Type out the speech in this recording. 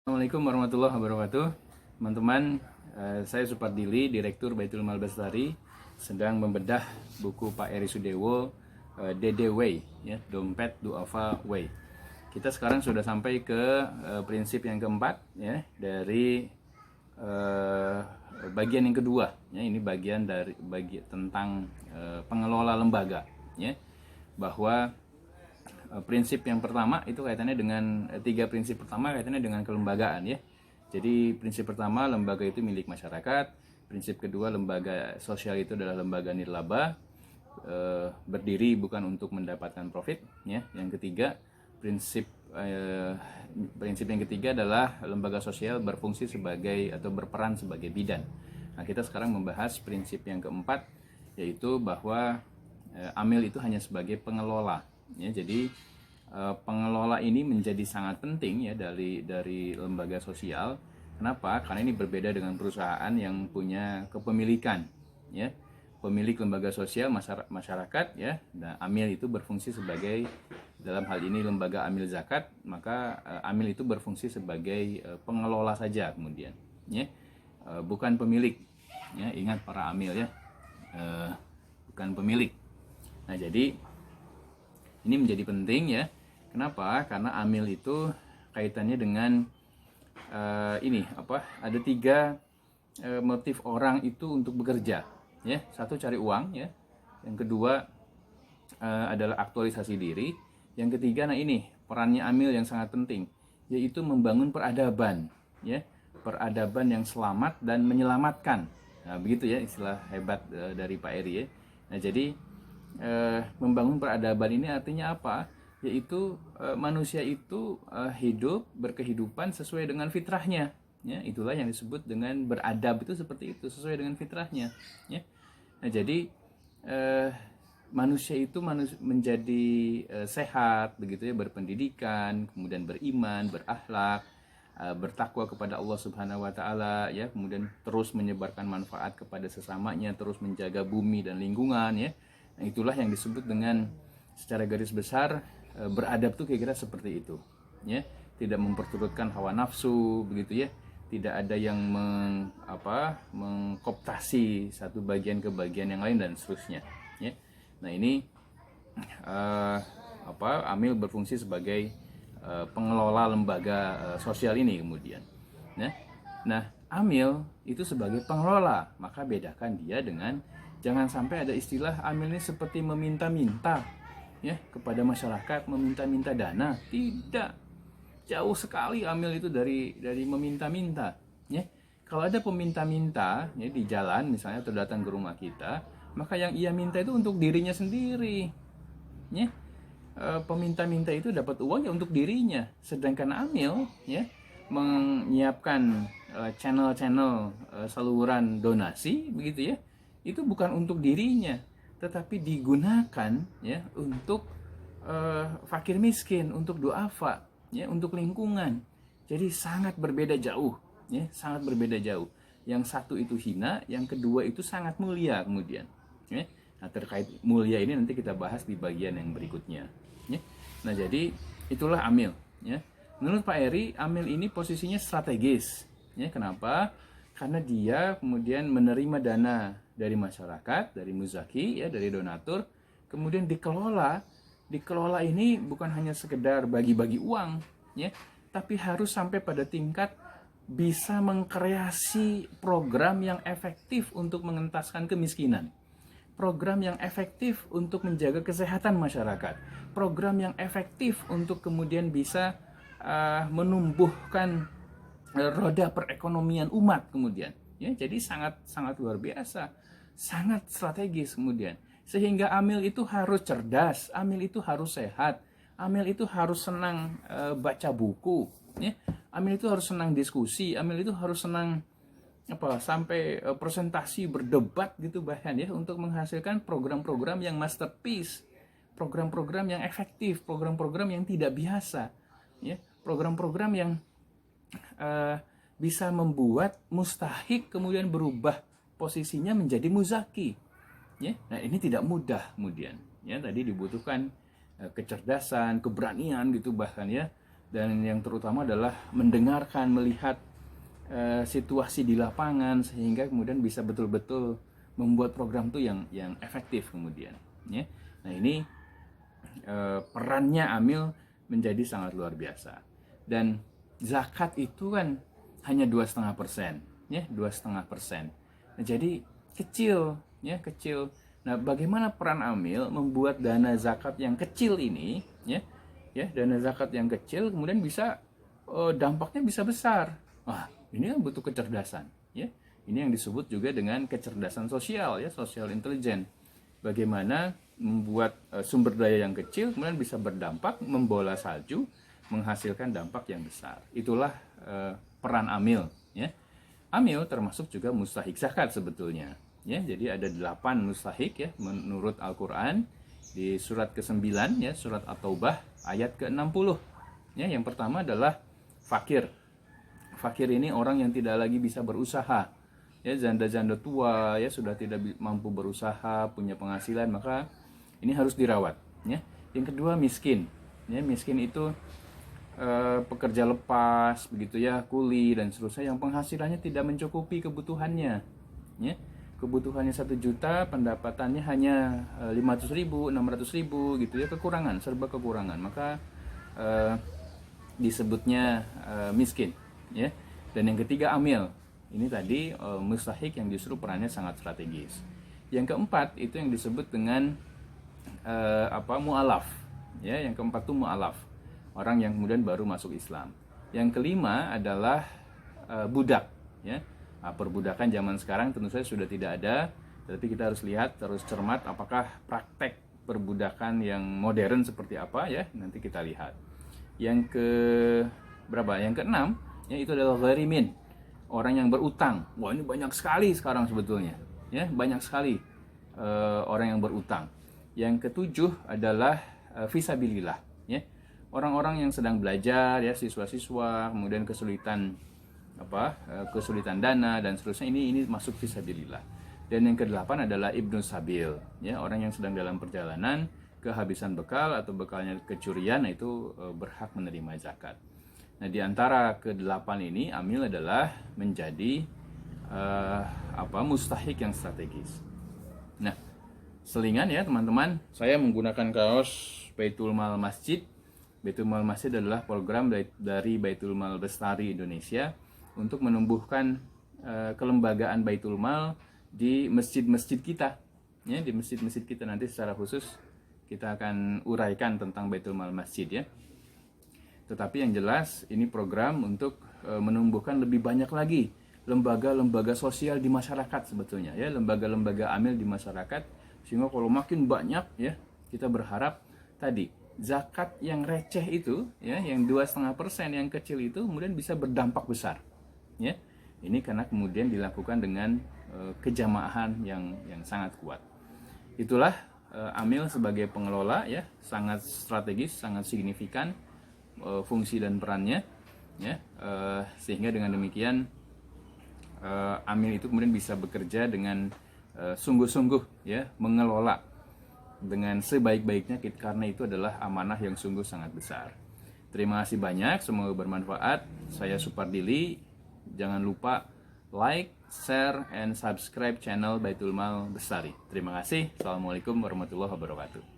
Assalamualaikum warahmatullahi wabarakatuh. Teman-teman, saya Supardili, Direktur Baitul Mal Bestari, sedang membedah buku Pak Eri Sudewo, DD Way, ya, Dompet Duafa Way. Kita sekarang sudah sampai ke prinsip yang keempat, ya, dari bagian yang kedua, ya. Ini bagian dari tentang pengelola lembaga, ya, bahwa prinsip yang pertama itu kaitannya dengan tiga prinsip pertama kaitannya dengan kelembagaan, ya. Jadi prinsip pertama, lembaga itu milik masyarakat. Prinsip kedua, lembaga sosial itu adalah lembaga nirlaba, berdiri bukan untuk mendapatkan profit, ya. Yang ketiga, prinsip yang ketiga adalah lembaga sosial berfungsi sebagai atau berperan sebagai bidan. Nah, kita sekarang membahas prinsip yang keempat, yaitu bahwa amil itu hanya sebagai pengelola, ya. Jadi pengelola ini menjadi sangat penting, ya, dari lembaga sosial. Kenapa? Karena ini berbeda dengan perusahaan yang punya kepemilikan, ya. Pemilik lembaga sosial masyarakat, ya. Nah, amil itu berfungsi sebagai, dalam hal ini lembaga amil zakat, maka amil itu berfungsi sebagai pengelola saja kemudian, ya. Bukan pemilik, ya. Ingat para amil, ya, bukan pemilik. Nah, jadi ini menjadi penting, ya. Kenapa? Karena amil itu kaitannya dengan ada tiga motif orang itu untuk bekerja, ya. Satu, cari uang, ya. Yang kedua adalah aktualisasi diri. Yang ketiga, nah ini perannya amil yang sangat penting, yaitu membangun peradaban, ya. Peradaban yang selamat dan menyelamatkan. Nah, begitu, ya, istilah hebat dari Pak Eri, ya. Nah, jadi membangun peradaban ini artinya apa? Yaitu manusia itu hidup berkehidupan sesuai dengan fitrahnya, ya. Itulah yang disebut dengan beradab, itu seperti itu, sesuai dengan fitrahnya, ya. Nah, jadi manusia itu menjadi sehat, begitu, ya, berpendidikan, kemudian beriman, berakhlak, bertakwa kepada Allah Subhanahu wa taala, ya, kemudian terus menyebarkan manfaat kepada sesamanya, terus menjaga bumi dan lingkungan, ya. Nah, itulah yang disebut dengan, secara garis besar, beradab tuh kira-kira seperti itu, ya. Tidak memperturutkan hawa nafsu, begitu, ya. Tidak ada yang mengkooptasi satu bagian ke bagian yang lain dan seterusnya, ya. Nah, ini amil berfungsi sebagai pengelola lembaga sosial ini kemudian, ya. Nah, amil itu sebagai pengelola, maka bedakan dia dengan, jangan sampai ada istilah amil ini seperti meminta-minta, ya, kepada masyarakat, meminta-minta dana. Tidak, jauh sekali amil itu dari meminta-minta, ya. Kalau ada peminta-minta, ya, di jalan misalnya atau datang ke rumah kita, maka yang ia minta itu untuk dirinya sendiri, ya. Peminta-minta itu dapat uang ya untuk dirinya, sedangkan amil, ya, menyiapkan channel-channel saluran donasi, begitu, ya, itu bukan untuk dirinya, tetapi digunakan, ya, untuk fakir miskin, untuk duafa, ya, untuk lingkungan. Jadi sangat berbeda jauh, ya, sangat berbeda jauh. Yang satu itu hina, yang kedua itu sangat mulia kemudian, ya. Nah, terkait mulia ini nanti kita bahas di bagian yang berikutnya, ya. Nah, jadi itulah amil, ya. Menurut Pak Eri, amil ini posisinya strategis, ya. Kenapa? Karena dia kemudian menerima dana dari masyarakat, dari muzaki, ya, dari donatur, kemudian dikelola. Dikelola ini bukan hanya sekedar bagi-bagi uang, ya, tapi harus sampai pada tingkat bisa mengkreasi program yang efektif untuk mengentaskan kemiskinan, program yang efektif untuk menjaga kesehatan masyarakat, program yang efektif untuk kemudian bisa menumbuhkan roda perekonomian umat kemudian, ya. Jadi sangat sangat luar biasa, sangat strategis kemudian, sehingga amil itu harus cerdas, amil itu harus sehat, amil itu harus senang baca buku, ya. Amil itu harus senang diskusi, amil itu harus senang sampai presentasi, berdebat, gitu, bahkan, ya, untuk menghasilkan program-program yang masterpiece, program-program yang efektif, program-program yang tidak biasa, ya, program-program yang bisa membuat mustahik kemudian berubah posisinya menjadi muzaki, ya. Nah, ini tidak mudah kemudian, ya. Tadi dibutuhkan kecerdasan, keberanian, gitu, bahkan, ya, dan yang terutama adalah mendengarkan, melihat situasi di lapangan sehingga kemudian bisa betul-betul membuat program tuh yang efektif kemudian, ya. Nah, ini perannya Amil menjadi sangat luar biasa. Dan zakat itu kan hanya 2,5%, ya, 2,5%. Nah, jadi kecil, ya, kecil. Nah, bagaimana peran Amil membuat dana zakat yang kecil ini, ya, dana zakat yang kecil kemudian bisa dampaknya bisa besar. Wah, ini kan butuh kecerdasan, ya. Ini yang disebut juga dengan kecerdasan sosial, ya, social intelligence. Bagaimana membuat sumber daya yang kecil kemudian bisa berdampak, membola salju, menghasilkan dampak yang besar. Itulah peran Amil, ya. Amil termasuk juga mustahik zakat sebetulnya, ya. Jadi ada 8 mustahik, ya, menurut Al-Qur'an di surat ke-9, ya, surat At-Taubah ayat ke-60. Ya, yang pertama adalah fakir. Fakir ini orang yang tidak lagi bisa berusaha, ya, janda-janda tua, ya, sudah tidak mampu berusaha, punya penghasilan, maka ini harus dirawat, ya. Yang kedua miskin, ya, miskin itu pekerja lepas, begitu, ya, kuli dan seterusnya yang penghasilannya tidak mencukupi kebutuhannya, ya. Kebutuhannya 1 juta, pendapatannya hanya 500.000, 600.000, gitu, ya, kekurangan, serba kekurangan, maka disebutnya miskin, ya. Dan yang ketiga amil. Ini tadi mustahik yang justru perannya sangat strategis. Yang keempat itu yang disebut dengan mu'alaf, ya. Yang keempat itu mu'alaf, orang yang kemudian baru masuk Islam. Yang kelima adalah budak, ya. Perbudakan zaman sekarang tentu saja sudah tidak ada, tapi kita harus lihat, harus cermat apakah praktek perbudakan yang modern seperti apa, ya, nanti kita lihat. Yang ke berapa? Yang keenam, ya, itu adalah gharimin, orang yang berutang. Wah, ini banyak sekali sekarang sebetulnya, ya, banyak sekali orang yang berutang. Yang ketujuh adalah fisabilillah, ya, orang-orang yang sedang belajar, ya, siswa-siswa, kemudian kesulitan kesulitan dana dan seterusnya, ini masuk fisabilillah. Dan yang kedelapan adalah ibnu sabil, ya, orang yang sedang dalam perjalanan, kehabisan bekal atau bekalnya kecurian, nah itu berhak menerima zakat. Nah, di antara kedelapan ini amil adalah menjadi mustahik yang strategis. Nah, selingan, ya, teman-teman, saya menggunakan kaos Baitul Mal Masjid. Baitul Mal Masjid adalah program dari Baitul Mal Bestari Indonesia untuk menumbuhkan kelembagaan Baitul Mal di masjid-masjid kita, ya, di masjid-masjid kita. Nanti secara khusus kita akan uraikan tentang Baitul Mal Masjid, ya. Tetapi yang jelas ini program untuk menumbuhkan lebih banyak lagi lembaga-lembaga sosial di masyarakat sebetulnya, ya, lembaga-lembaga amil di masyarakat, sehingga kalau makin banyak, ya, kita berharap tadi zakat yang receh itu, ya, yang 2,5% yang kecil itu kemudian bisa berdampak besar, ya. Ini karena kemudian dilakukan dengan kejamaahan yang sangat kuat. Itulah amil sebagai pengelola, ya, sangat strategis, sangat signifikan fungsi dan perannya, ya, sehingga dengan demikian amil itu kemudian bisa bekerja dengan sungguh-sungguh, ya, mengelola dengan sebaik-baiknya, karena itu adalah amanah yang sungguh sangat besar. Terima kasih banyak, semoga bermanfaat. Saya Supardili. Jangan lupa like, share, and subscribe channel Baitul Mal Bestari. Terima kasih. Assalamualaikum warahmatullahi wabarakatuh.